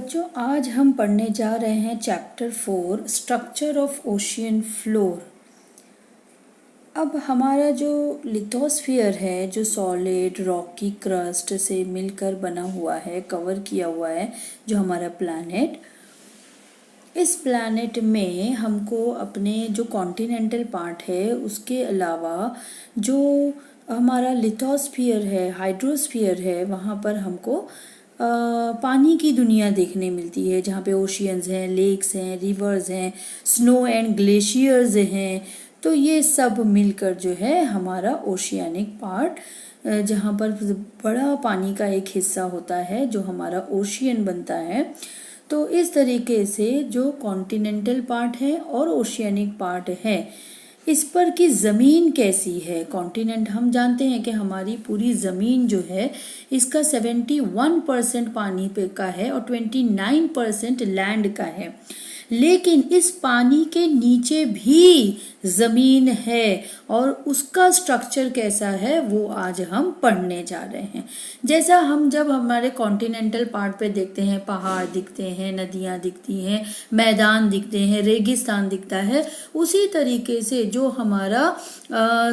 बच्चों आज हम पढ़ने जा रहे हैं chapter 4 structure of ocean floor. अब हमारा जो लिथोस्फियर है जो सॉलिड रॉकी क्रस्ट से मिलकर बना हुआ है, कवर किया हुआ है जो हमारा प्लैनेट, इस प्लैनेट में हमको अपने जो कॉन्टिनेंटल पार्ट है उसके अलावा जो हमारा लिथोस्फियर है, हाइड्रोस्फियर है, वहाँ पर हमको पानी की दुनिया देखने मिलती है, जहाँ पे ओशियंस हैं, लेक्स हैं, रिवर्स हैं, स्नो एंड ग्लेशियर्स हैं। तो ये सब मिलकर जो है हमारा ओशियानिक पार्ट, जहाँ पर बड़ा पानी का एक हिस्सा होता है जो हमारा ओशियन बनता है। तो इस तरीके से जो कॉन्टिनेंटल पार्ट है और ओशियानिक पार्ट है, इस पर की ज़मीन कैसी है। कॉन्टिनेंट हम जानते हैं कि हमारी पूरी ज़मीन जो है इसका 71% पानी पे का है और 29% लैंड का है, लेकिन इस पानी के नीचे भी ज़मीन है और उसका स्ट्रक्चर कैसा है वो आज हम पढ़ने जा रहे हैं। जैसा हम जब हमारे कॉन्टिनेंटल पार्ट पे देखते हैं, पहाड़ दिखते हैं, नदियाँ दिखती हैं, मैदान दिखते हैं, रेगिस्तान दिखता है, उसी तरीके से जो हमारा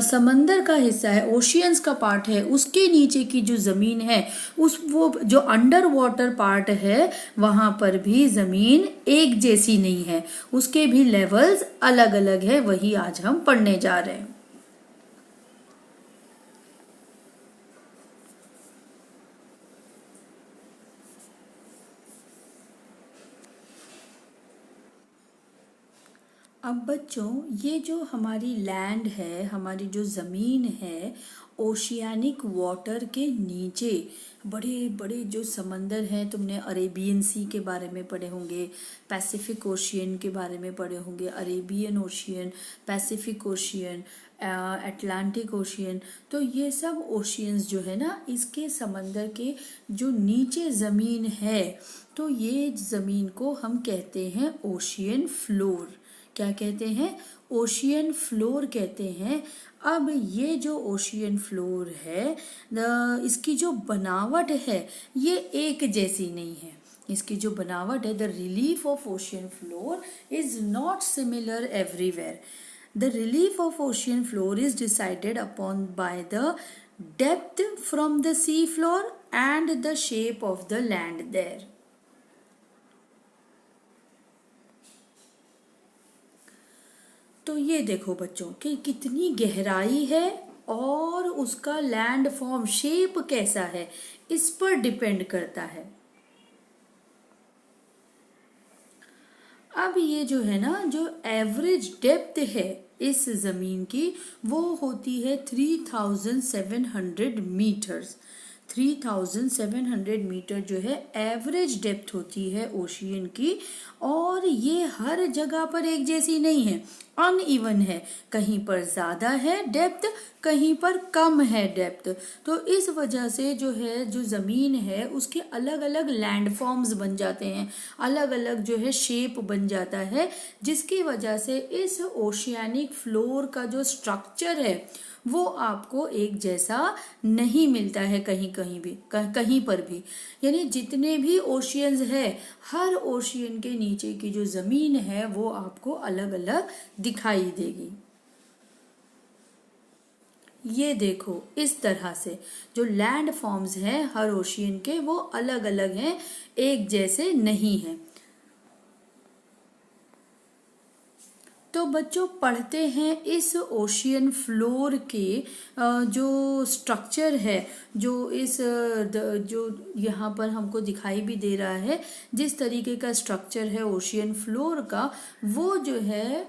समंदर का हिस्सा है, ओशियंस का पार्ट है, उसके नीचे की जो ज़मीन है, उस वो जो अंडर वाटर पार्ट है, वहाँ पर भी ज़मीन एक जैसी नहीं है, उसके भी लेवल्स अलग अलग है। वही आज हम पढ़ने जा रहे हैं। अब बच्चों ये जो हमारी लैंड है, हमारी जो ज़मीन है, ओशियानिक वाटर के नीचे बड़े बड़े जो समंदर हैं, तुमने अरेबियन सी के बारे में पढ़े होंगे, पैसिफिक ओशियन के बारे में पढ़े होंगे, Arabian ocean, Pacific ocean, Atlantic ocean. तो ये सब ओशियंस जो है ना, इसके समंदर के जो नीचे ज़मीन है, तो ये ज़मीन को हम कहते हैं ओशियन फ्लोर। क्या कहते हैं? ओशियन फ्लोर कहते हैं। अब ये जो ओशियन फ्लोर है, इसकी जो बनावट है ये एक जैसी नहीं है। इसकी जो बनावट है, the relief of ocean floor is not similar everywhere. The relief of ocean floor is decided upon by the depth from the sea floor and the shape of the land there. तो ये देखो बच्चों कि कितनी गहराई है और उसका लैंड फॉर्म, शेप कैसा है, इस पर डिपेंड करता है। अब ये जो है ना, जो एवरेज डेप्थ है इस जमीन की, वो होती है 3700 मीटर्स। 3700 मीटर जो है एवरेज डेप्थ होती है ओशियन की। और ये हर जगह पर एक जैसी नहीं है, अनइवन है। कहीं पर ज़्यादा है डेप्थ, कहीं पर कम है डेप्थ। तो इस वजह से जो है, जो ज़मीन है उसके अलग अलग लैंड फॉर्म्स बन जाते हैं, अलग अलग जो है शेप बन जाता है, जिसकी वजह से इस ओशियानिक फ्लोर का जो स्ट्रक्चर है वो आपको एक जैसा नहीं मिलता है कहीं कहीं भी, कहीं पर भी। यानी जितने भी ओशियंस है, हर ओशियन के नीचे की जो ज़मीन है वो आपको अलग अलग दिखाई देगी। ये देखो इस तरह से जो लैंड फॉर्म्स हैं हर ओशियन के, वो अलग अलग हैं, एक जैसे नहीं हैं। तो बच्चों पढ़ते हैं इस ओशियन फ्लोर के जो स्ट्रक्चर है, जो इस जो यहाँ पर हमको दिखाई भी दे रहा है, जिस तरीके का स्ट्रक्चर है ओशियन फ्लोर का, वो जो है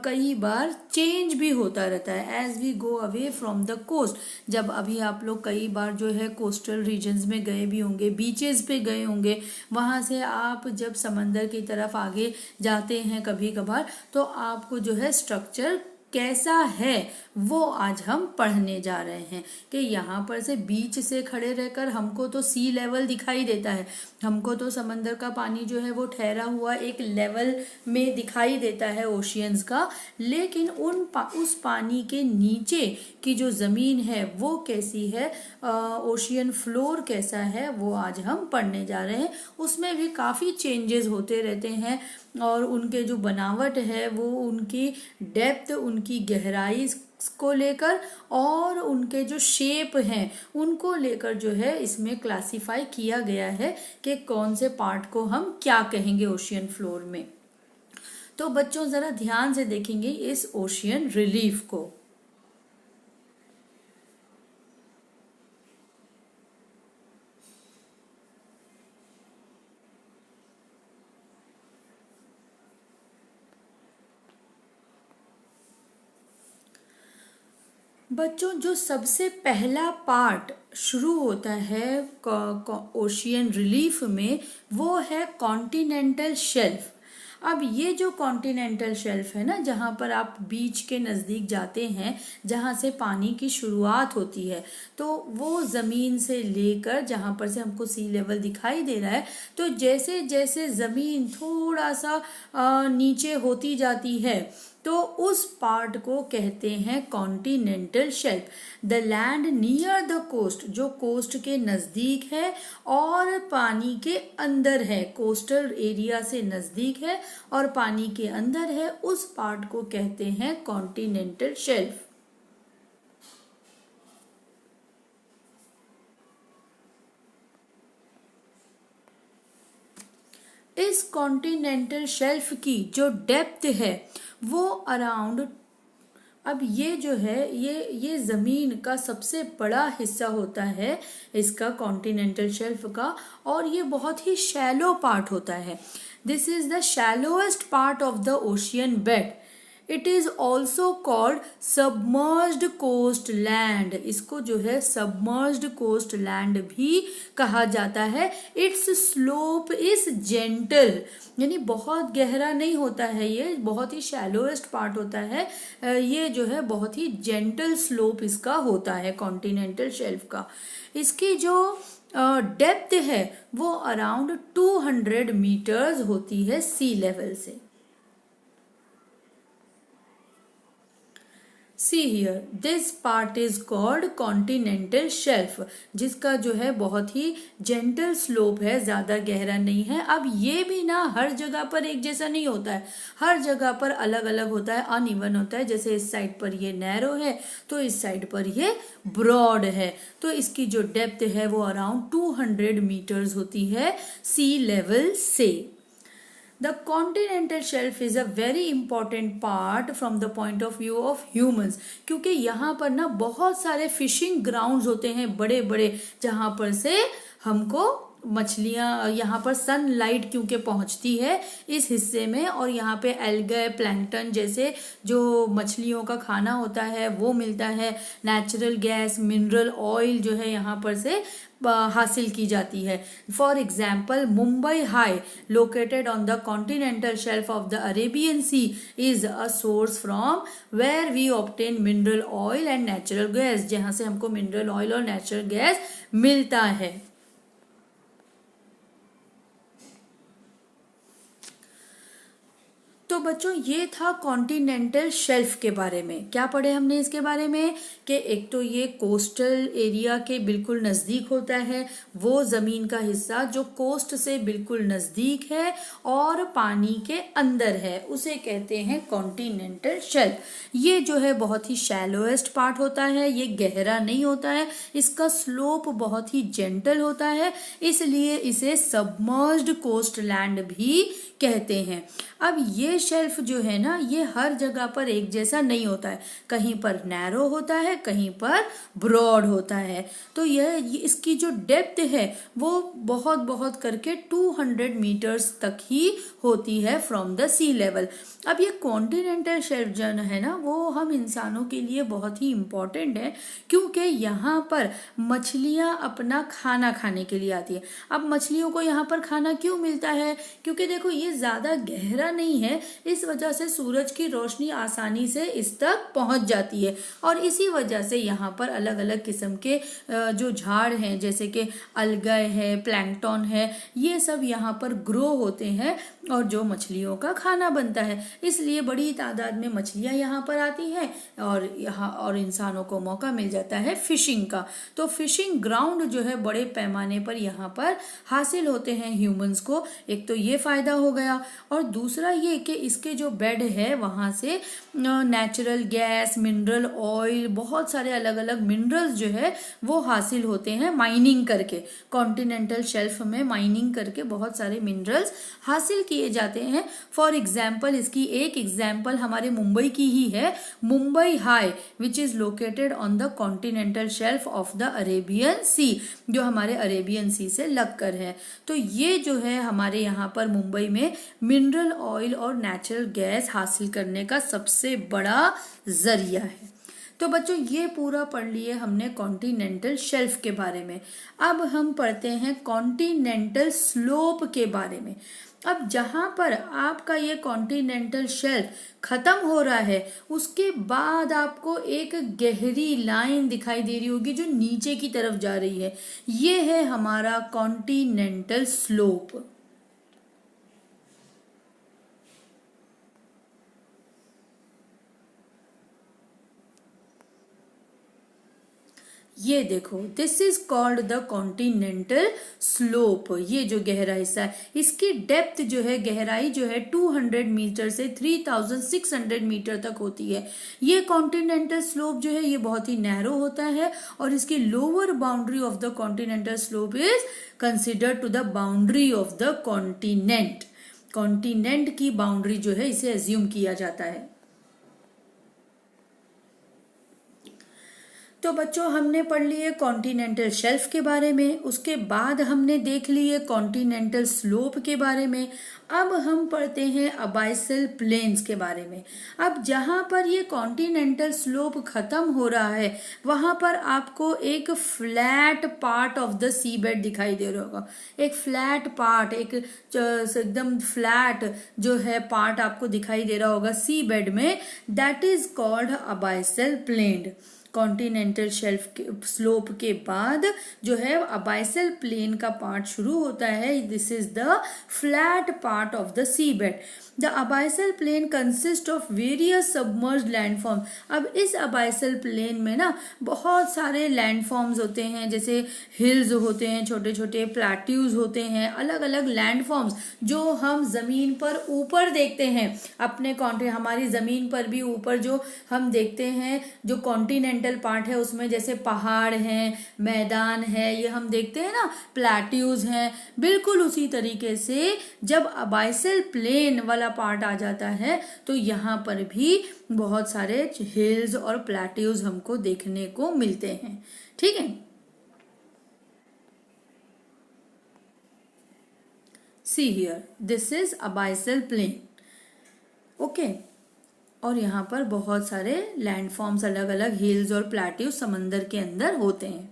कई बार चेंज भी होता रहता है as we go away from the coast. जब अभी आप लोग कई बार जो है कोस्टल रीजन्स में गए भी होंगे, बीचेस पे गए होंगे, वहाँ से आप जब समंदर की तरफ आगे जाते हैं कभी कभार, तो आपको जो है स्ट्रक्चर कैसा है वो आज हम पढ़ने जा रहे हैं। कि यहाँ पर से बीच से खड़े रहकर हमको तो सी लेवल दिखाई देता है, हमको तो समंदर का पानी जो है वो ठहरा हुआ एक लेवल में दिखाई देता है ओशियंस का, लेकिन उस पानी के नीचे की जो ज़मीन है वो कैसी है, ओशियन फ्लोर कैसा है, वो आज हम पढ़ने जा रहे हैं। उसमें भी काफ़ी चेंजेस होते रहते हैं और उनके जो बनावट है वो उनकी डेप्थ, उनकी गहराई को लेकर और उनके जो शेप हैं उनको लेकर जो है इसमें क्लासिफाई किया गया है कि कौन से पार्ट को हम क्या कहेंगे ओशियन फ्लोर में। तो बच्चों ज़रा ध्यान से देखेंगे इस ओशियन रिलीफ को। बच्चों जो सबसे पहला पार्ट शुरू होता है ओशियन रिलीफ में वो है कॉन्टिनेंटल शेल्फ। अब ये जो कॉन्टिनेंटल शेल्फ है ना, जहाँ पर आप बीच के नज़दीक जाते हैं जहाँ से पानी की शुरुआत होती है, तो वो ज़मीन से लेकर जहाँ पर से हमको सी लेवल दिखाई दे रहा है, तो जैसे जैसे ज़मीन थोड़ा सा नीचे होती जाती है तो उस पार्ट को कहते हैं continental shelf. The land near the coast, जो कोस्ट के नज़दीक है और पानी के अंदर है, कोस्टल एरिया से नज़दीक है और पानी के अंदर है, उस पार्ट को कहते हैं कॉन्टिनेंटल शेल्फ। इस कॉन्टिनेंटल शेल्फ की जो डेप्थ है वो अराउंड, अब ये जो है ये ज़मीन का सबसे बड़ा हिस्सा होता है इसका कॉन्टिनेंटल शेल्फ का, और ये बहुत ही शैलो पार्ट होता है। This is the shallowest part of the ocean bed. It is also called submerged coast land. इसको जो है सबमर्ज्ड कोस्ट लैंड भी कहा जाता है। इट्स स्लोप इज जेंटल, यानी बहुत गहरा नहीं होता है, ये बहुत ही शैलोएस्ट पार्ट होता है। ये जो है बहुत ही जेंटल स्लोप इसका होता है कॉन्टिनेंटल शेल्फ का। इसकी जो डेप्थ है वो अराउंड 200 मीटर्स होती है सी लेवल से। See here, this part is called continental shelf, जिसका जो है बहुत ही जेंटल स्लोप है, ज़्यादा गहरा नहीं है। अब ये भी ना हर जगह पर एक जैसा नहीं होता है, हर जगह पर अलग अलग होता है, अनइवन होता है। जैसे इस साइड पर ये नैरो है तो इस साइड पर ये ब्रॉड है। तो इसकी जो डेप्थ है वो अराउंड 200 मीटर्स होती है सी लेवल से। The continental shelf is a very important part from the point of view of humans, क्योंकि यहाँ पर ना बहुत सारे फिशिंग ग्राउंड्स होते हैं बड़े बड़े, जहाँ पर से हमको मछलियाँ, यहाँ पर सनलाइट क्योंकि पहुँचती है इस हिस्से में, और यहाँ पे एल्गे, प्लैंकटन जैसे जो मछलियों का खाना होता है वो मिलता है। नेचुरल गैस, मिनरल ऑयल जो है यहाँ पर से हासिल की जाती है। For example Mumbai high located on the continental shelf of the Arabian sea is a source from where we obtain mineral oil and natural gas, जहाँ से हमको मिनरल ऑयल और नेचुरल गैस मिलता है। तो बच्चों ये था कॉन्टिनेंटल शेल्फ के बारे में। क्या पढ़े हमने इसके बारे में कि एक तो ये कोस्टल एरिया के बिल्कुल नज़दीक होता है, वो ज़मीन का हिस्सा जो कोस्ट से बिल्कुल नज़दीक है और पानी के अंदर है, उसे कहते हैं कॉन्टिनेंटल शेल्फ। ये जो है बहुत ही शैलोएस्ट पार्ट होता है, ये गहरा नहीं होता है, इसका स्लोप बहुत ही जेंटल होता है, इसलिए इसे सबमर्ज्ड कोस्ट लैंड भी कहते हैं। अब ये शेल्फ जो है ना, ये हर जगह पर एक जैसा नहीं होता है, कहीं पर नैरो होता है, कहीं पर ब्रॉड होता है। तो यह इसकी जो डेप्थ है वो बहुत बहुत करके 200 मीटर्स तक ही होती है फ्रॉम द सी लेवल। अब ये कॉन्टिनेंटल शेल्फ जो है ना, वो हम इंसानों के लिए बहुत ही इम्पोर्टेंट है, क्योंकि यहाँ पर मछलियाँ अपना खाना खाने के लिए आती है। अब मछलियों को यहाँ पर खाना क्यों मिलता है? क्योंकि देखो ये ज़्यादा गहरा नहीं है, इस वजह से सूरज की रोशनी आसानी से इस तक पहुंच जाती है और इसी वजह से यहाँ पर अलग अलग किस्म के जो झाड़ हैं जैसे कि अलगाए है, प्लैंकटन है, ये सब यहाँ पर ग्रो होते हैं और जो मछलियों का खाना बनता है। इसलिए बड़ी तादाद में मछलियाँ यहाँ पर आती हैं और इंसानों को मौका मिल जाता है फिशिंग का। तो फिशिंग ग्राउंड जो है बड़े पैमाने पर यहाँ पर हासिल होते हैं ह्यूमंस को। एक तो ये फायदा हो गया और दूसरा ये कि इसके जो बेड है वहाँ से नेचुरल गैस, मिनरल ऑयल, बहुत सारे अलग अलग मिनरल्स जो है वो हासिल होते हैं माइनिंग करके। कॉन्टिनेंटल शेल्फ में माइनिंग करके बहुत सारे मिनरल्स हासिल किए जाते हैं। फॉर एग्जाम्पल, इसकी एक एग्जाम्पल हमारे मुंबई की ही है, Mumbai High which is located on the continental shelf of the Arabian sea, जो हमारे अरेबियन सी से लगकर है। तो ये जो है हमारे यहाँ पर मुंबई में मिनरल ऑयल और नेचुरल गैस हासिल करने का सबसे बड़ा जरिया है। तो बच्चों ये पूरा पढ़ लिए हमने कॉन्टिनेंटल शेल्फ के बारे में। अब हम पढ़ते हैं कॉन्टिनेंटल स्लोप के बारे में। अब जहां पर आपका ये कॉन्टिनेंटल शेल्फ खत्म हो रहा है उसके बाद आपको एक गहरी लाइन दिखाई दे रही होगी जो नीचे की तरफ जा रही है, ये है हमारा कॉन्टिनेंटल स्लोप। ये देखो, this is called the continental slope. ये जो गहरा हिस्सा है इसकी डेप्थ जो है, गहराई जो है 200 मीटर से 3600 मीटर तक होती है। ये कॉन्टिनेंटल स्लोप जो है ये बहुत ही नैरो होता है और इसकी lower boundary of the continental slope is considered to the boundary of the continent. Continent की बाउंड्री जो है इसे एज्यूम किया जाता है। तो बच्चों हमने पढ़ लिए कॉन्टिनेंटल शेल्फ के बारे में, उसके बाद हमने देख लिए कॉन्टिनेंटल स्लोप के बारे में। अब हम पढ़ते हैं अबाइसल प्लेन्स के बारे में। अब जहां पर ये कॉन्टिनेंटल स्लोप खत्म हो रहा है वहां पर आपको एक flat part of the sea bed दिखाई दे रहा होगा। एक फ्लैट पार्ट, एक एकदम फ्लैट जो है पार्ट आपको दिखाई दे रहा होगा सी बेड में, that is called abyssal plain. Continental shelf के स्लोप के बाद जो है अबाइसल प्लेन का पार्ट शुरू होता है। This is the flat part of the sea bed. The abyssal plain consist of various submerged landform. अब इस अबाइसल प्लेन में ना बहुत सारे लैंडफॉर्म्स होते हैं, जैसे हिल्स होते हैं, छोटे छोटे प्लेट्यूज होते हैं, अलग अलग लैंडफॉर्म्स जो हम जमीन पर ऊपर देखते हैं। अपने हमारी जमीन पर भी ऊपर जो हम देखते हैं, जो कॉन्टिनेंटल पार्ट है उसमें जैसे पहाड़ हैं, मैदान है, ये हम देखते हैं ना, प्लेट्यूज हैं। बिल्कुल उसी तरीके से जब अबाइसल प्लेन वाला पार्ट आ जाता है तो यहाँ पर भी बहुत सारे हिल्स और प्लेट्यूज हमको देखने को मिलते हैं। ठीक है, see here, this is abyssal plain. Okay, और यहाँ पर बहुत सारे लैंडफॉर्म्स, अलग अलग हिल्स और प्लेट्यूज समंदर के अंदर होते हैं।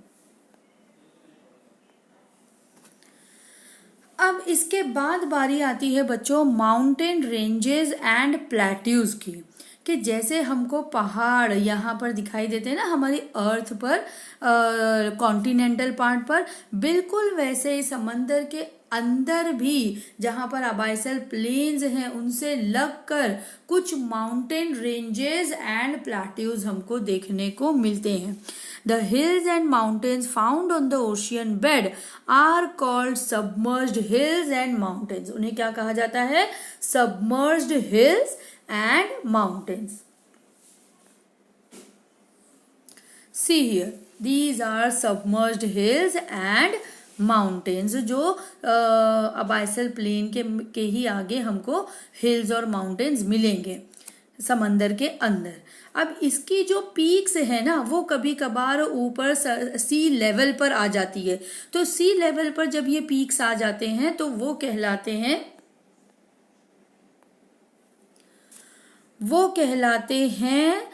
अब इसके बाद बारी आती है बच्चों माउंटेन रेंजेस एंड प्लेट्यूज की, कि जैसे हमको पहाड़ यहाँ पर दिखाई देते हैं ना हमारी अर्थ पर, कॉन्टिनेंटल पार्ट पर, बिल्कुल वैसे ही समंदर के अंदर भी जहाँ पर अबाइसल प्लेन्स हैं उनसे लगकर कुछ माउंटेन रेंजेस एंड प्लेट्यूज हमको देखने को मिलते हैं। The hills and mountains found on the ocean bed are called submerged hills and mountains. उन्हें क्या कहा जाता है? Submerged hills and mountains. See here, these are submerged hills and mountains जो अबाइसल प्लेन के ही आगे हमको हिल्स और माउंटेन्स मिलेंगे समंदर के अंदर। अब इसकी जो पीक्स है ना वो कभी कभार ऊपर सी लेवल पर आ जाती है। तो सी लेवल पर जब ये पीक्स आ जाते हैं तो वो कहलाते हैं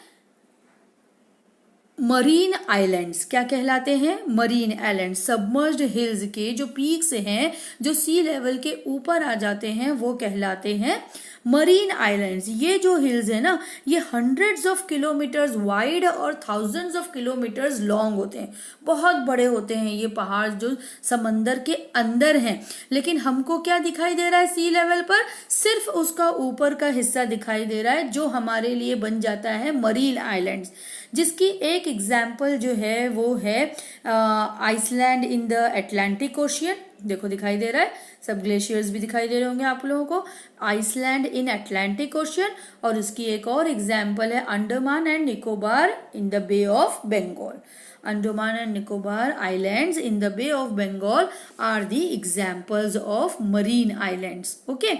मरीन आइलैंड्स। क्या कहलाते हैं? Marine island. सबमर्ज्ड हिल्स के जो पीक्स हैं जो सी लेवल के ऊपर आ जाते हैं वो कहलाते हैं मरीन आइलैंड्स, ये जो हिल्स है ना, ये हंड्रेड्स ऑफ किलोमीटर्स वाइड और थाउजेंड्स ऑफ किलोमीटर्स लॉन्ग होते हैं, बहुत बड़े होते हैं ये पहाड़ जो समंदर के अंदर हैं। लेकिन हमको क्या दिखाई दे रहा है सी लेवल पर? सिर्फ उसका ऊपर का हिस्सा दिखाई दे रहा है, जो हमारे लिए बन जाता है मरीन आइलैंड्स, जिसकी एक एग्जाम्पल जो है वो है Iceland in the Atlantic ocean. देखो दिखाई दे रहा है, सब ग्लेशियर्स भी दिखाई दे रहे होंगे आप लोगों को, आइसलैंड इन अटलांटिक ओशियन। और उसकी एक और एग्जाम्पल है Andaman and Nicobar in the bay of Bengal. Andaman and Nicobar islands in the bay of Bengal are the examples of marine islands. Okay,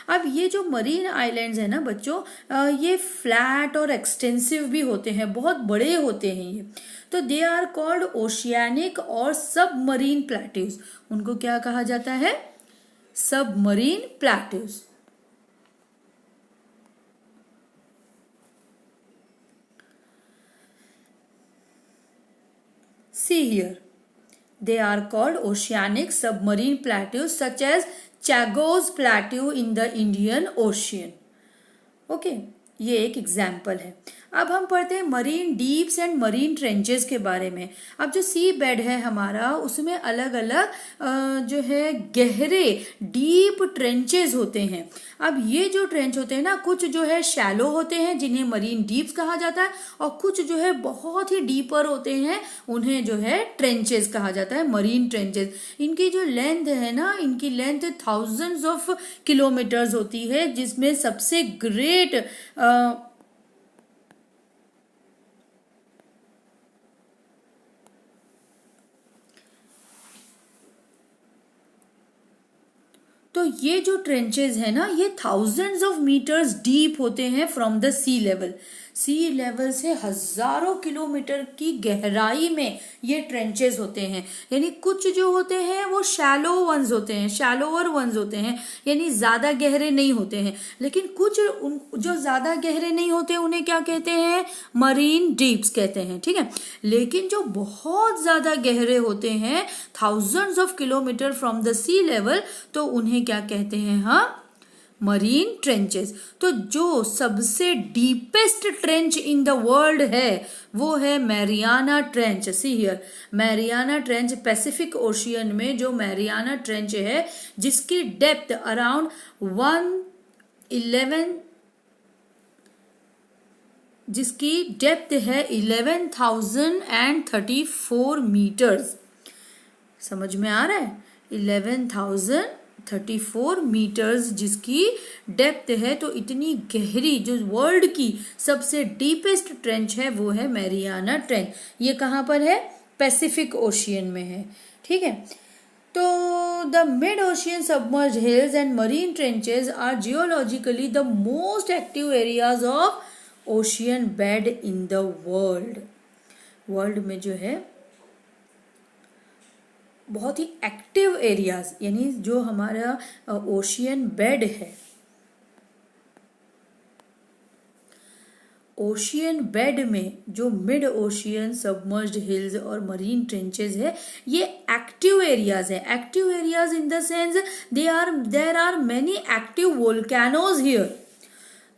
अब ये जो मरीन आइलैंड्स है ना बच्चों, ये फ्लैट और एक्सटेंसिव भी होते हैं, बहुत बड़े होते हैं ये। तो दे आर कॉल्ड ओशियानिक और सबमरीन प्लेट्यूज। उनको क्या कहा जाता है? Submarine plateaus. See here, they are called oceanic submarine plateaus such as Chagos Plateau in the Indian Ocean. Okay, ये एक एग्जाम्पल है। अब हम पढ़ते हैं marine deeps and marine trenches के बारे में। अब जो सी बेड है हमारा, उसमें अलग अलग जो है गहरे डीप ट्रेंचेस होते हैं। अब ये जो ट्रेंच होते हैं ना, कुछ जो है शैलो होते हैं जिन्हें मरीन डीप्स कहा जाता है, और कुछ जो है बहुत ही डीपर होते हैं, उन्हें जो है ट्रेंचेस कहा जाता है, मरीन ट्रेंचेस। इनकी जो लेंथ है ना, इनकी लेंथ थाउजेंड्स ऑफ किलोमीटर्स होती है, जिसमें सबसे ग्रेट तो ये जो ट्रेंचेस है ना, ये थाउजेंड्स ऑफ मीटर्स डीप होते हैं from the sea level. Sea level से हजारों किलोमीटर की गहराई में ये ट्रेंचेस होते हैं। यानी कुछ जो होते हैं वो शैलो वंस होते हैं, शैलोअर वंस होते हैं, यानी ज्यादा गहरे नहीं होते हैं। लेकिन कुछ जो ज्यादा गहरे नहीं होते उन्हें क्या कहते हैं? मरीन डीप्स कहते हैं, ठीक है। लेकिन जो बहुत ज्यादा गहरे होते हैं, thousands of kilometre from the sea level, तो उन्हें क्या कहते हैं? हाँ, मरीन ट्रेंचेस। तो जो सबसे deepest trench in the world है वो है Mariana trench. See here, Mariana trench Pacific ocean में जो मैरियाना ट्रेंच है, जिसकी डेप्थ अराउंड 11,034 मीटर्स। समझ में आ रहा है? 11,034 मीटर्स जिसकी डेप्थ है। तो इतनी गहरी जो वर्ल्ड की सबसे डीपेस्ट ट्रेंच है वो है मैरियाना ट्रेंच। ये कहाँ पर है? पैसिफिक ओशियन में है, ठीक है। तो the mid ocean submerged hills and marine trenches are geologically the most active areas of ocean bed in the world में जो है बहुत ही एक्टिव एरियाज, यानी जो हमारा ओशियन बेड है, ओशियन बेड में जो मिड ओशियन सबमर्ज्ड हिल्स और मरीन ट्रेंचेस है, ये एक्टिव एरियाज है। Active areas in the sense there are many active volcanoes here,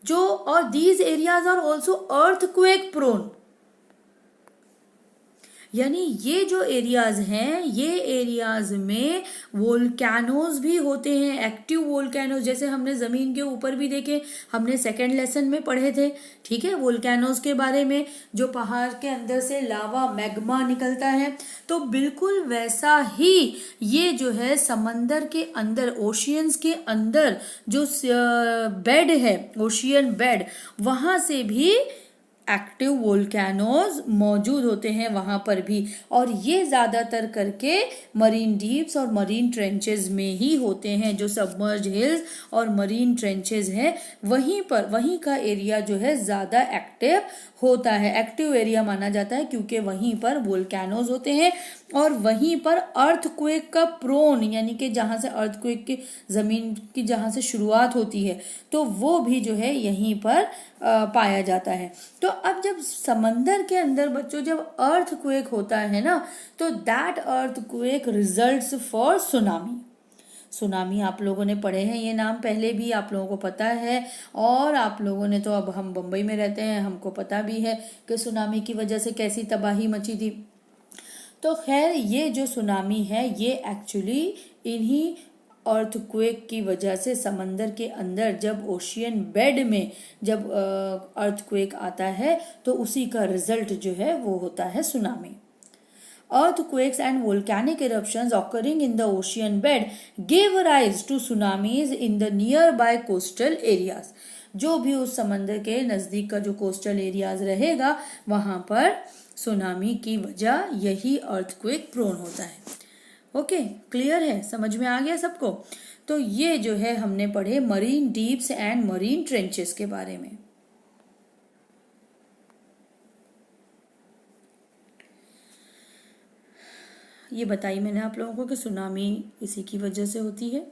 जो और these areas are also earthquake prone. यानी ये जो एरियाज हैं, ये एरियाज में वोल्केनोज भी होते हैं, एक्टिव वोल्केनोज, जैसे हमने जमीन के ऊपर भी देखे, हमने सेकेंड लेसन में पढ़े थे, ठीक है, वोल्केनोज के बारे में, जो पहाड़ के अंदर से लावा मैग्मा निकलता है। तो बिल्कुल वैसा ही ये जो है समंदर के अंदर, ओशियंस के अंदर जो बेड है, ओशियन बेड, वहां से भी एक्टिव वोल्केनोज मौजूद होते हैं वहां पर भी। और ये ज्यादातर करके मरीन डीप्स और मरीन ट्रेंचेस में ही होते हैं। जो सबमर्ज हिल्स और मरीन ट्रेंचेस है, वहीं का एरिया जो है ज्यादा एक्टिव होता है, एक्टिव एरिया माना जाता है, क्योंकि वहीं पर वोल्केनोज होते हैं और वहीं पर अर्थक्वेक का प्रोन, यानी कि जहां से अर्थक्वेक की जमीन की जहां से शुरुआत होती है, तो वो भी जो है यहीं पर पाया जाता है। तो अब जब समंदर के अंदर बच्चों जब अर्थक्वेक होता है ना, तो that earthquake results for tsunami. Tsunami आप लोगों ने पढ़े हैं, ये नाम पहले भी आप लोगों को पता है, और आप लोगों ने तो, अब हम बम्बई में रहते हैं, हमको पता भी है कि सुनामी की वजह से कैसी तबाही मची थी। तो खैर ये जो सुनामी है ये एक्चुअली इन्हीं अर्थक्वेक की वजह से, समंदर के अंदर जब ओशियन बेड में जब अर्थक्वेक आता है तो उसी का रिजल्ट जो है वो होता है tsunami. Earthquakes and volcanic eruptions occurring in the ocean bed gave rise to tsunamis in the nearby coastal areas. जो भी उस समंदर के नज़दीक का जो कोस्टल एरियाज रहेगा वहाँ पर सुनामी की वजह यही अर्थक्वेक प्रोन होता है। ओके, क्लियर है, समझ में आ गया सबको? तो ये जो है हमने पढ़े marine deeps and marine trenches के बारे में। ये बताई मैंने आप लोगों को कि सुनामी इसी की वजह से होती है।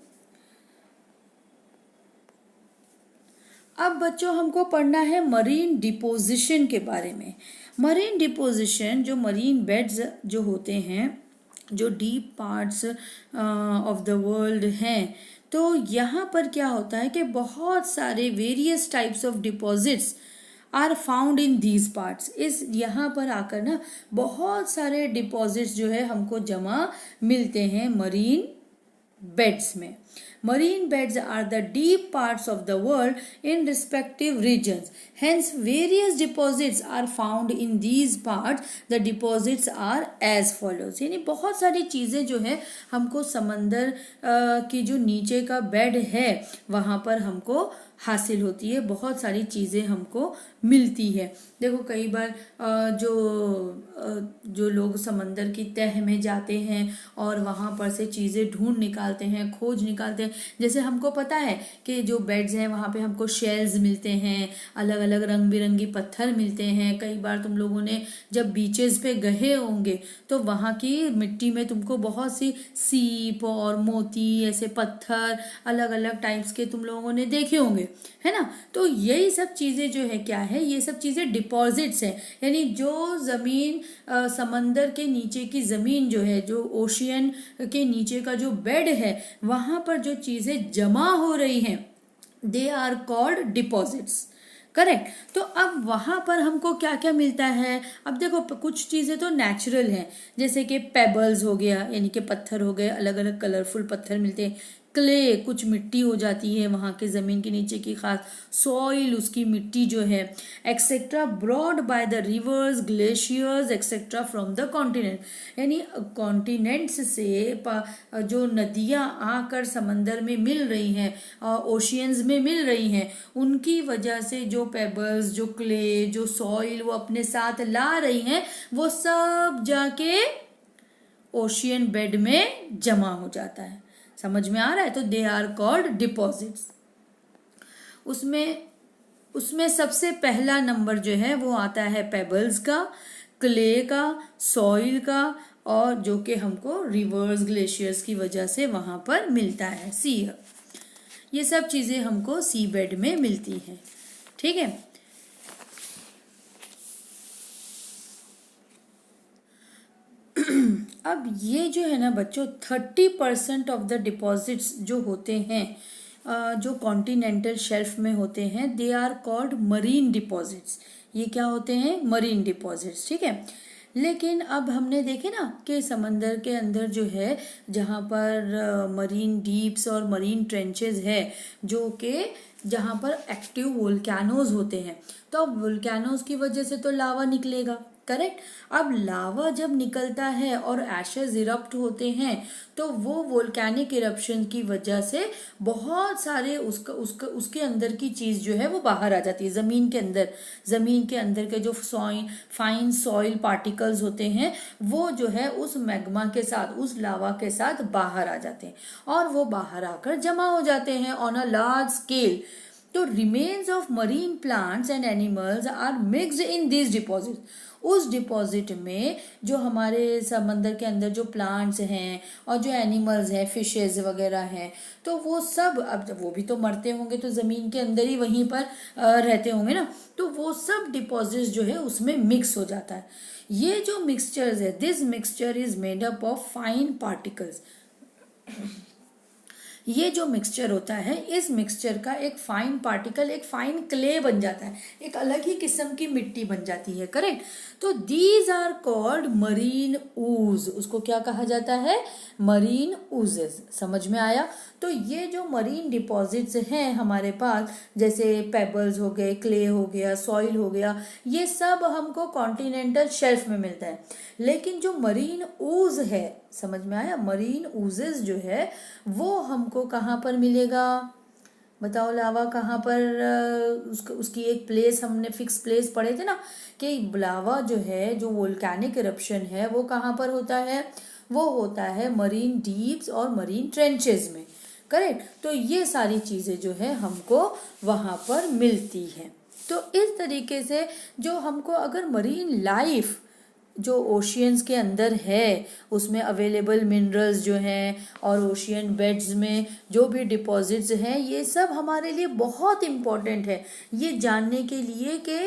अब बच्चों हमको पढ़ना है मरीन डिपोजिशन के बारे में। मरीन डिपोजिशन, जो मरीन बेड्स जो होते हैं, जो deep parts of the world हैं, तो यहाँ पर क्या होता है कि बहुत सारे various types of deposits are found in these parts. इस यहाँ पर आकर ना बहुत सारे डिपॉजिट्स जो है हमको जमा मिलते हैं मरीन बेड्स में। Marine beds are the deep parts of the world in respective regions. Hence, various deposits are found in these parts. The deposits are as follows. यानी बहुत सारी चीज़ें जो है हमको समंदर की जो नीचे का बेड है वहाँ पर हमको हासिल होती है, बहुत सारी चीज़ें हमको मिलती है। देखो कई बार जो लोग समंदर की तह में जाते हैं और वहाँ पर से चीज़ें ढूंढ निकालते हैं, खोज निकालते हैं। जैसे हमको पता है कि जो बेड्स हैं वहाँ पे हमको शेल्स मिलते हैं, अलग अलग रंग बिरंगी पत्थर मिलते हैं। कई बार तुम लोगों ने जब बीचेस पे गए होंगे तो वहाँ की मिट्टी में तुमको बहुत सी सीप और मोती ऐसे पत्थर अलग अलग टाइप्स के तुम लोगों ने देखे होंगे, है ना। तो यही सब चीज़ें जो है क्या है, ये सब चीज़ें डिपॉजिट्स हैं। यानी जो ज़मीन समंदर के नीचे की ज़मीन जो है, जो ओशियन के नीचे का जो बेड है, वहाँ पर जो चीज़ें जमा हो रही हैं, they are called deposits. Correct. तो अब वहाँ पर हमको क्या क्या मिलता है? अब देखो कुछ चीज़ें तो नेचुरल हैं, जैसे कि पेबल्स हो गया, यानी कि पत्थर हो गए, अलग अलग कलरफुल पत्थर मिलते हैं। क्ले, कुछ मिट्टी हो जाती है वहाँ के ज़मीन के नीचे की खास सॉइल, उसकी मिट्टी जो है, etcetera brought by the reverse, glaciers etcetera from the continent. यानी कॉन्टिनेंट्स से जो नदियाँ आकर समंदर में मिल रही हैं, ओशियंस में मिल रही हैं, उनकी वजह से जो पेबल्स, जो क्ले, जो सॉइल वो अपने साथ ला रही हैं, वो सब जाके ओशियन बेड में जमा हो जाता है। समझ में आ रहा है? तो दे आर कॉल्ड डिपॉजिट्स। उसमें सबसे पहला नंबर जो है वो आता है पेबल्स का, क्ले का, सॉइल का, और जो कि हमको रिवर्स ग्लेशियर्स की वजह से वहां पर मिलता है, सी। ये सब चीजें हमको सी बेड में मिलती हैं। ठीक है। अब ये जो है ना बच्चों, 30% ऑफ द डिपॉजिट्स जो होते हैं जो कॉन्टिनेंटल शेल्फ में होते हैं, they are called marine deposits. ये क्या होते हैं? Marine deposits. ठीक है। लेकिन अब हमने देखे ना कि समंदर के अंदर जो है, जहाँ पर मरीन डीप्स और मरीन ट्रेंचेस है, जो कि जहाँ पर एक्टिव वोल्केनोज होते हैं, तो अब वोल्केनोज की वजह से तो लावा निकलेगा। करेक्ट। अब लावा जब निकलता है और एशेज इरप्ट होते हैं, तो वो वोल्केनिक इरप्शन की वजह से बहुत सारे उसके अंदर की चीज जो है वो बाहर आ जाती है जमीन के अंदर के जो फाइन सॉइल पार्टिकल्स होते हैं, वो जो है उस मैग्मा के साथ, उस लावा के साथ बाहर आ जाते हैं, और वो बाहर आकर जमा हो जाते हैं ऑन अ लार्ज स्केल। तो remains of marine plants and animals are mixed in this deposit. उस डिपॉजिट में जो हमारे समंदर के अंदर जो प्लांट्स हैं और जो एनिमल्स हैं, फिशेज वगैरह हैं, तो वो सब, अब जब वो भी तो मरते होंगे तो ज़मीन के अंदर ही वहीं पर रहते होंगे ना, तो वो सब डिपॉजिट्स जो है उसमें मिक्स हो जाता है। ये जो मिक्सचर्स है, this mixture is made up of fine particles. ये जो मिक्सचर होता है, इस मिक्सचर का एक फाइन पार्टिकल, एक फाइन क्ले बन जाता है, एक अलग ही किस्म की मिट्टी बन जाती है, करेक्ट। तो these are called marine ooze, उसको क्या कहा जाता है, मरीन ओजेस। समझ में आया। तो ये जो मरीन डिपॉजिट्स हैं हमारे पास, जैसे पेबल्स हो गए, क्ले हो गया, सॉइल हो गया, ये सब हमको कॉन्टिनेंटल शेल्फ में मिलता है। लेकिन जो मरीन ooze है, समझ में आया, मरीन ओजेस जो है वो हमको कहाँ पर मिलेगा, बताओ लावा कहाँ पर, उसकी एक प्लेस हमने फिक्स प्लेस पढ़े थे ना, कि लावा जो है, जो वोल्केनिक इरप्शन है, वो कहाँ पर होता है, वो होता है मरीन डीप्स और मरीन ट्रेंचेस में, करेक्ट। तो ये सारी चीज़ें जो है हमको वहाँ पर मिलती हैं। तो इस तरीके से जो हमको अगर मरीन लाइफ जो ओशियंस के अंदर है, उसमें अवेलेबल मिनरल्स जो हैं और ओशियन बेड्स में जो भी डिपॉजिट्स हैं, ये सब हमारे लिए बहुत इम्पोर्टेंट है ये जानने के लिए कि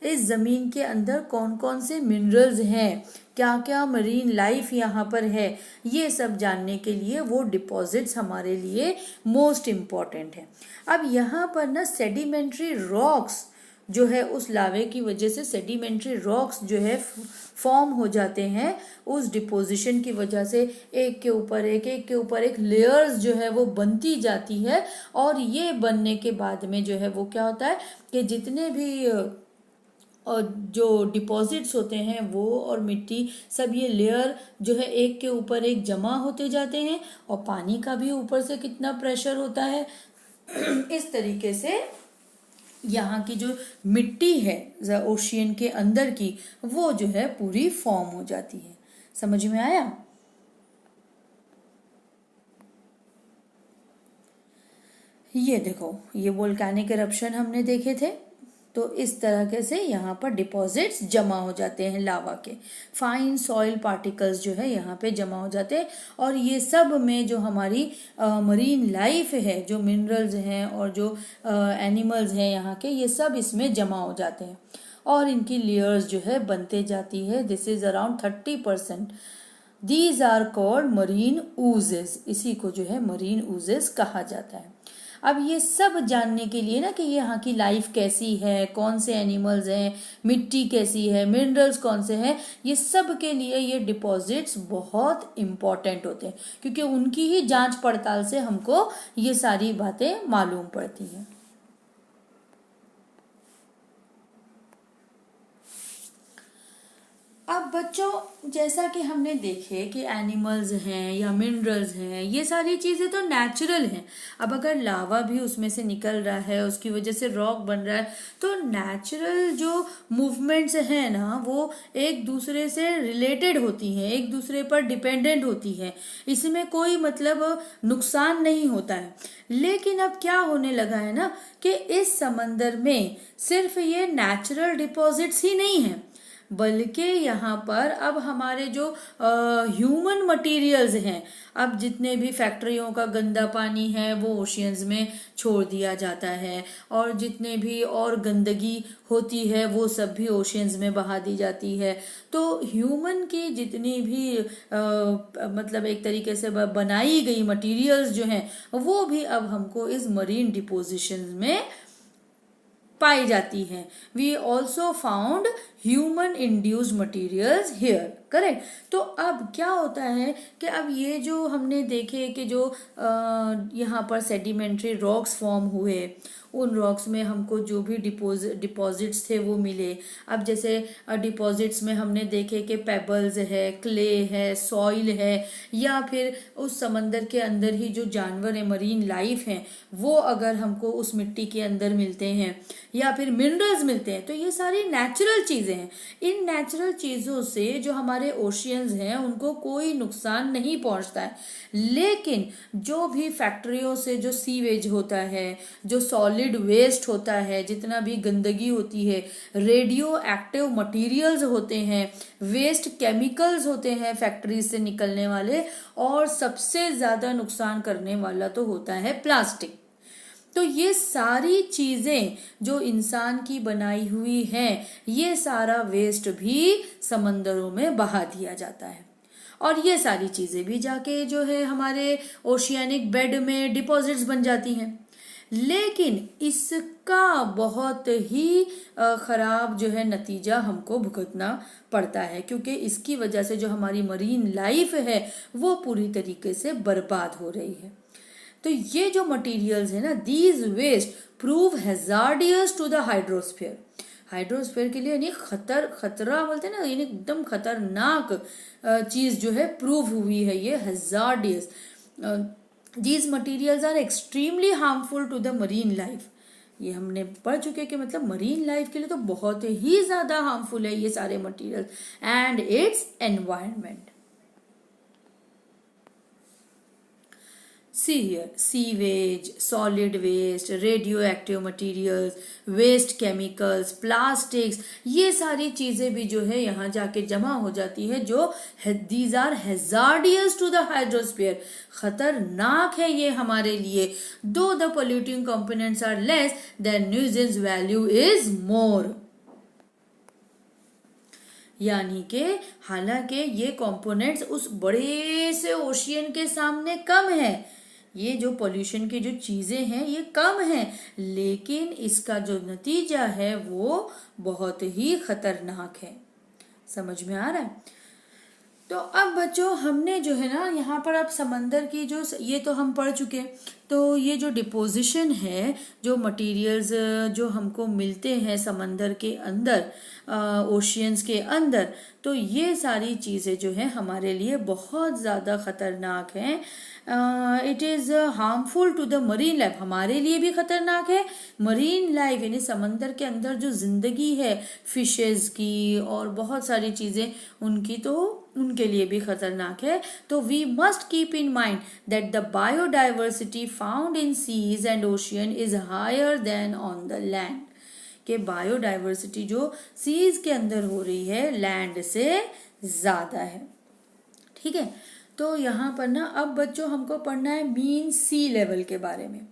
इस ज़मीन के अंदर कौन कौन से मिनरल्स हैं, क्या क्या मरीन लाइफ यहाँ पर है, ये सब जानने के लिए वो डिपॉजिट्स हमारे लिए मोस्ट इम्पॉर्टेंट है। अब यहाँ पर ना सेडिमेंट्री रॉक्स जो है, उस लावे की वजह से सेडिमेंट्री रॉक्स जो है फॉर्म हो जाते हैं, उस डिपोजिशन की वजह से एक के ऊपर एक, एक के ऊपर एक लेयर्स जो है वो बनती जाती है। और ये बनने के बाद में जो है वो क्या होता है कि जितने भी और जो डिपॉजिट्स होते हैं वो और मिट्टी सब, ये लेयर जो है एक के ऊपर एक जमा होते जाते हैं, और पानी का भी ऊपर से कितना प्रेशर होता है इस तरीके से यहाँ की जो मिट्टी है ओशियन के अंदर की, वो जो है पूरी फॉर्म हो जाती है। समझ में आया। ये देखो, ये वोल्केनिक इरप्शन हमने देखे थे। तो इस तरह से यहाँ पर डिपॉजिट्स जमा हो जाते हैं लावा के, फाइन सॉइल पार्टिकल्स जो है यहाँ पे जमा हो जाते हैं, और ये सब में जो हमारी मरीन लाइफ है, जो मिनरल्स हैं और जो एनिमल्स हैं यहाँ के, ये सब इसमें जमा हो जाते हैं और इनकी लेयर्स जो है बनते जाती है। This is around 30%। These are called marine oozees, इसी को जो है मरीन oozees कहा जाता है। अब ये सब जानने के लिए ना कि यहाँ की लाइफ कैसी है, कौन से एनिमल्स हैं, मिट्टी कैसी है, मिनरल्स कौन से हैं, ये सब के लिए ये डिपॉजिट्स बहुत इम्पोर्टेंट होते हैं, क्योंकि उनकी ही जांच पड़ताल से हमको ये सारी बातें मालूम पड़ती हैं। अब बच्चों, जैसा कि हमने देखे कि एनिमल्स हैं या मिनरल्स हैं, ये सारी चीज़ें तो नेचुरल हैं। अब अगर लावा भी उसमें से निकल रहा है, उसकी वजह से रॉक बन रहा है, तो नेचुरल जो मूवमेंट्स हैं ना, वो एक दूसरे से रिलेटेड होती हैं, एक दूसरे पर डिपेंडेंट होती हैं, इसमें कोई मतलब नुकसान नहीं होता है। लेकिन अब क्या होने लगा है ना कि इस समंदर में सिर्फ ये नेचुरल डिपॉजिट्स ही नहीं हैं, बल्कि यहाँ पर अब हमारे जो ह्यूमन मटेरियल्स हैं, अब जितने भी फैक्ट्रियों का गंदा पानी है वो ओशियंस में छोड़ दिया जाता है, और जितने भी और गंदगी होती है वो सब भी ओशियंस में बहा दी जाती है। तो ह्यूमन की जितनी भी मतलब एक तरीके से बनाई गई मटेरियल्स जो हैं, वो भी अब हमको इस मरीन डिपोजिशन में पाई जाती हैं। We also found human induced materials here, correct. तो अब क्या होता है कि अब ये जो हमने देखे कि जो यहाँ पर सेडिमेंट्री रॉक्स फॉर्म हुए, उन रॉक्स में हमको जो भी डिपॉजिट्स थे वो मिले। अब जैसे डिपॉजिट्स में हमने देखे कि पेबल्स है, क्ले है, सॉइल है, या फिर उस समंदर के अंदर ही जो जानवर है, मरीन लाइफ हैं, वो अगर हमको उस मिट्टी के अंदर मिलते हैं, या फिर मिनरल्स मिलते हैं, तो ये सारी नेचुरल चीज़ें हैं। इन नेचुरल चीज़ों से जो हमारे ओशियंस हैं उनको कोई नुकसान नहीं पहुंचता है। लेकिन जो भी फैक्ट्रियों से जो सीवेज होता है, जो सॉलिड वेस्ट होता है, जितना भी गंदगी होती है, रेडियो एक्टिव मटीरियल्स होते हैं, वेस्ट केमिकल्स होते हैं फैक्ट्री से निकलने वाले, और सबसे ज़्यादा नुकसान करने वाला तो होता है प्लास्टिक। तो ये सारी चीज़ें जो इंसान की बनाई हुई हैं, ये सारा वेस्ट भी समंदरों में बहा दिया जाता है। और ये सारी चीज़ें भी जाके जो है हमारे ओशियानिक बेड में डिपॉजिट्स बन जाती हैं। लेकिन इसका बहुत ही ख़राब जो है नतीजा हमको भुगतना पड़ता है, क्योंकि इसकी वजह से जो हमारी मरीन लाइफ है वो पूरी तरीके से बर्बाद हो रही है। तो ये जो मटेरियल्स है ना, these waste prove hazardous to the hydrosphere. Hydrosphere के लिए यानी खतरा बोलते हैं ना, यानी एकदम खतरनाक चीज़ जो है प्रूव हुई है ये hazardous. These materials are extremely harmful to the marine life. ये हमने पढ़ चुके कि मतलब मरीन लाइफ के लिए तो बहुत ही ज़्यादा हार्मफुल है ये सारे material and it's environment. See here, sewage, solid waste, radioactive materials, waste chemicals, plastics, ये सारी चीज़ें भी जो है यहाँ जाके जमा हो जाती है, जो these are hazardous to the hydrosphere, खतरनाक है ये हमारे लिए। Though the polluting components are less, their nuisance value is more। यानी कि हालांकि ये कंपोनेंट्स उस बड़े से ओशियन के सामने कम है, ये जो पोल्यूशन की जो चीज़ें हैं ये कम हैं, लेकिन इसका जो नतीजा है वो बहुत ही खतरनाक है। समझ में आ रहा है? तो अब बच्चों हमने जो है ना यहाँ पर अब समंदर की जो ये तो हम पढ़ चुके, तो ये जो डिपोजिशन है, जो मटेरियल्स जो हमको मिलते हैं समंदर के अंदर, ओशियंस के अंदर, तो ये सारी चीज़ें जो हैं हमारे लिए बहुत ज़्यादा ख़तरनाक हैं। It is harmful to the marine life, हमारे लिए भी ख़तरनाक है। मरीन लाइफ यानी समंदर के अंदर जो ज़िंदगी है फिशेज़ की और बहुत सारी चीज़ें उनकी, तो उनके लिए भी खतरनाक है। तो we must keep in mind that the biodiversity found in seas and ocean is higher than on the land, कि बायोडाइवर्सिटी जो सीज के अंदर हो रही है लैंड से ज़्यादा है। ठीक है, तो यहाँ पर ना अब बच्चों हमको पढ़ना है मीन सी लेवल के बारे में।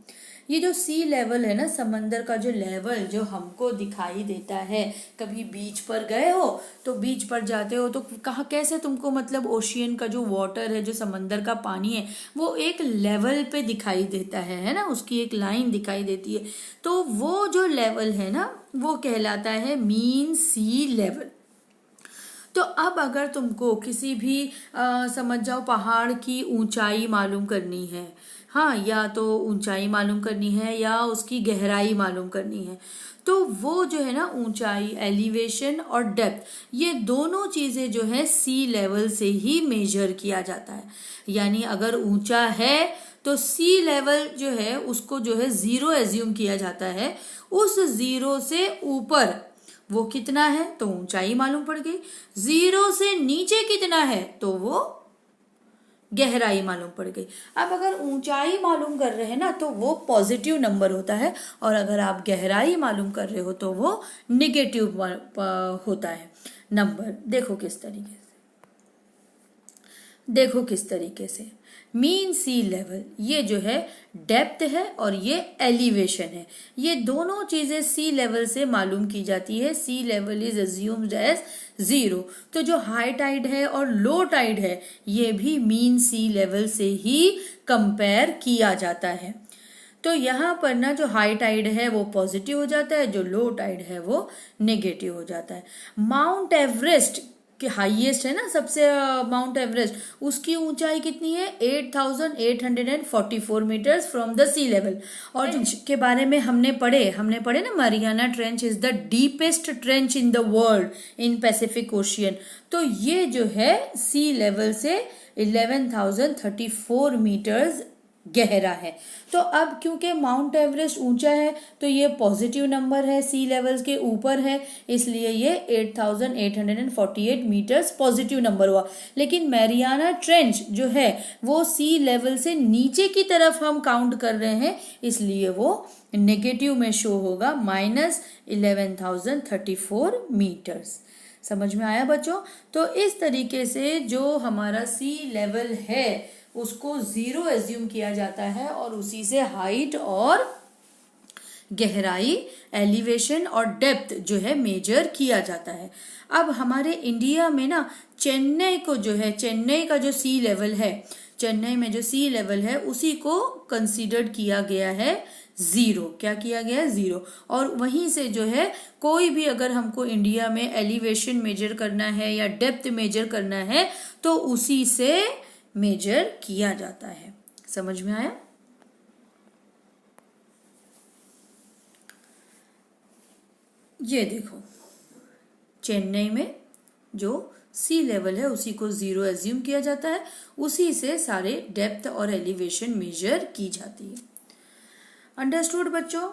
ये जो सी लेवल है ना, समंदर का जो लेवल जो हमको दिखाई देता है, कभी बीच पर गए हो तो बीच पर जाते हो तो कहाँ कैसे तुमको मतलब ओशियन का जो वाटर है, जो समंदर का पानी है, वो एक लेवल पे दिखाई देता है ना, उसकी एक लाइन दिखाई देती है। तो वो जो लेवल है ना वो कहलाता है मीन सी लेवल। तो अब अगर तुमको किसी भी समझ जाओ पहाड़ की ऊंचाई मालूम करनी है, हाँ, या तो ऊंचाई मालूम करनी है या उसकी गहराई मालूम करनी है, तो वो जो है ना ऊंचाई, एलिवेशन और डेप्थ, ये दोनों चीज़ें जो है सी लेवल से ही मेजर किया जाता है। यानी अगर ऊंचा है तो सी लेवल जो है उसको जो है ज़ीरो एज्यूम किया जाता है, उस ज़ीरो से ऊपर वो कितना है तो ऊंचाई मालूम पड़ गई, ज़ीरो से नीचे कितना है तो वो गहराई मालूम पड़ गई। अब अगर ऊंचाई मालूम कर रहे हैं ना तो वो पॉजिटिव नंबर होता है, और अगर आप गहराई मालूम कर रहे हो तो वो निगेटिव होता है नंबर। देखो किस तरीके से मीन सी लेवल, ये जो है डेप्थ है और ये एलिवेशन है, ये दोनों चीज़ें सी लेवल से मालूम की जाती है। Sea level is assumed as zero. तो जो हाई टाइड है और लो टाइड है ये भी मीन सी लेवल से ही कंपेयर किया जाता है। तो यहाँ पर ना जो हाई टाइड है वो पॉजिटिव हो जाता है, जो लो टाइड है वो नेगेटिव हो जाता है। माउंट एवरेस्ट के हाईएस्ट है ना सबसे, माउंट एवरेस्ट, उसकी ऊंचाई कितनी है 8,844 metres from the sea level. और के बारे में हमने पढ़े ना, Mariana trench is the deepest trench in the world in Pacific ocean. तो ये जो है सी लेवल से 11,034 मीटर्स गहरा है। तो अब क्योंकि माउंट एवरेस्ट ऊंचा है तो ये पॉजिटिव नंबर है, सी लेवल्स के ऊपर है, इसलिए ये 8,848 मीटर्स पॉजिटिव नंबर हुआ। लेकिन मैरियाना ट्रेंच जो है वो सी लेवल से नीचे की तरफ हम काउंट कर रहे हैं, इसलिए वो नेगेटिव में शो होगा, -11,034 मीटर्स। समझ में आया बच्चों? तो इस तरीके से जो हमारा सी लेवल है उसको ज़ीरो एज्यूम किया जाता है और उसी से हाइट और गहराई, एलिवेशन और डेप्थ जो है मेजर किया जाता है। अब हमारे इंडिया में ना चेन्नई को जो है, चेन्नई का जो सी लेवल है, चेन्नई में जो सी लेवल है उसी को कंसीडर्ड किया गया है जीरो। क्या किया गया है? जीरो। और वहीं से जो है कोई भी अगर हमको इंडिया में एलिवेशन मेजर करना है या डेप्थ मेजर करना है तो उसी से मेजर किया जाता है। समझ में आया? ये देखो, चेन्नई में जो सी लेवल है उसी को जीरो एज्यूम किया जाता है, उसी से सारे डेप्थ और एलिवेशन मेजर की जाती है। अंडरस्टूड बच्चों?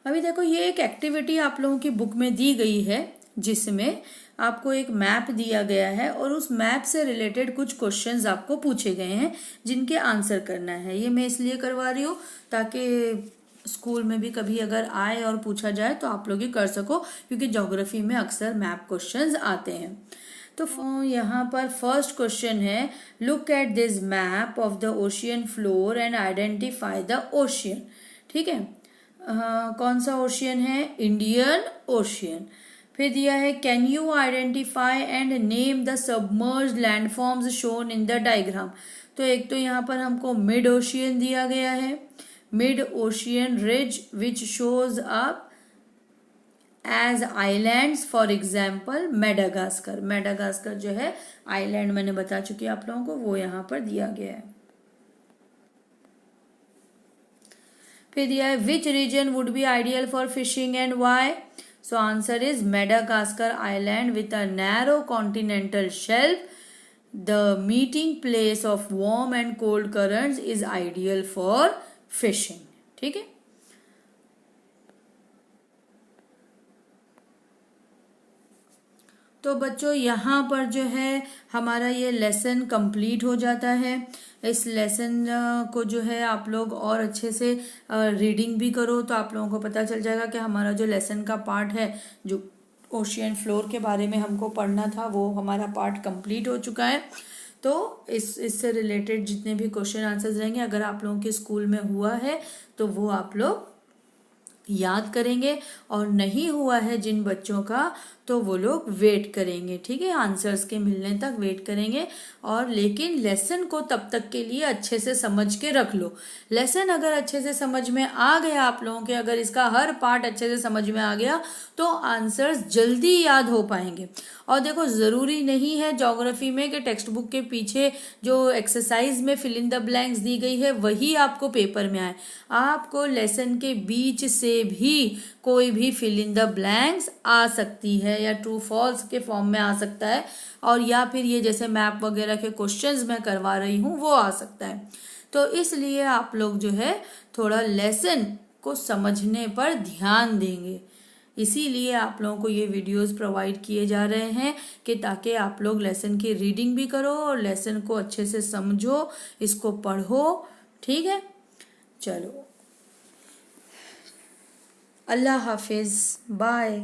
अभी देखो, ये एक एक्टिविटी आप लोगों की बुक में दी गई है जिसमें आपको एक मैप दिया गया है और उस मैप से रिलेटेड कुछ क्वेश्चंस आपको पूछे गए हैं जिनके आंसर करना है। ये मैं इसलिए करवा रही हूँ ताकि स्कूल में भी कभी अगर आए और पूछा जाए तो आप लोग ये कर सको, क्योंकि ज्योग्राफी में अक्सर मैप क्वेश्चंस आते हैं। तो यहाँ पर फर्स्ट क्वेश्चन है, look at this map of the ocean floor and identify the ocean. ठीक है, कौन सा ओशियन है? Indian ocean. फिर दिया है, can you identify and name the submerged landforms shown in the diagram. तो एक तो यहाँ पर हमको मिड ओशियन दिया गया है, mid ocean ridge which shows up as islands, for example Madagascar. Madagascar जो है आइलैंड, मैंने बता चुकी आप लोगों को, वो यहाँ पर दिया गया है। फिर दिया है, which region would be ideal for fishing and why. So answer is Madagascar island with a narrow continental shelf, the meeting place of warm and cold currents is ideal for fishing. ठीक है, तो बच्चों यहाँ पर जो है हमारा ये लेसन कंप्लीट हो जाता है। इस लेसन को जो है आप लोग और अच्छे से रीडिंग भी करो तो आप लोगों को पता चल जाएगा कि हमारा जो लेसन का पार्ट है, जो ओशियन फ्लोर के बारे में हमको पढ़ना था, वो हमारा पार्ट कंप्लीट हो चुका है। तो इससे रिलेटेड जितने भी क्वेश्चन आंसर्स रहेंगे, अगर आप लोगों के स्कूल में हुआ है तो वो आप लोग याद करेंगे, और नहीं हुआ है जिन बच्चों का तो वो लोग वेट करेंगे। ठीक है, आंसर्स के मिलने तक वेट करेंगे। और लेकिन लेसन को तब तक के लिए अच्छे से समझ के रख लो। लेसन अगर अच्छे से समझ में आ गया आप लोगों के, अगर इसका हर पार्ट अच्छे से समझ में आ गया तो आंसर्स जल्दी याद हो पाएंगे। और देखो, ज़रूरी नहीं है ज्योग्राफी में कि टेक्स्ट बुक के पीछे जो एक्सरसाइज में फिल इन द ब्लैंक्स दी गई है वही आपको पेपर में आए। आपको लेसन के बीच से भी कोई भी फिल इन द ब्लैंक्स आ सकती है, या ट्रू फॉल्स के फॉर्म में आ सकता है, और या फिर ये जैसे मैप वगैरह के क्वेश्चंस मैं करवा रही हूँ वो आ सकता है। तो इसलिए आप लोग जो है थोड़ा लेसन को समझने पर ध्यान देंगे। इसीलिए आप लोगों को ये वीडियोस प्रोवाइड किए जा रहे हैं कि ताकि आप लोग लेसन की रीडिंग भी करो और लेसन को अच्छे से समझो, इसको पढ़ो। ठीक है, चलो, अल्लाह हाफिज़, बाय।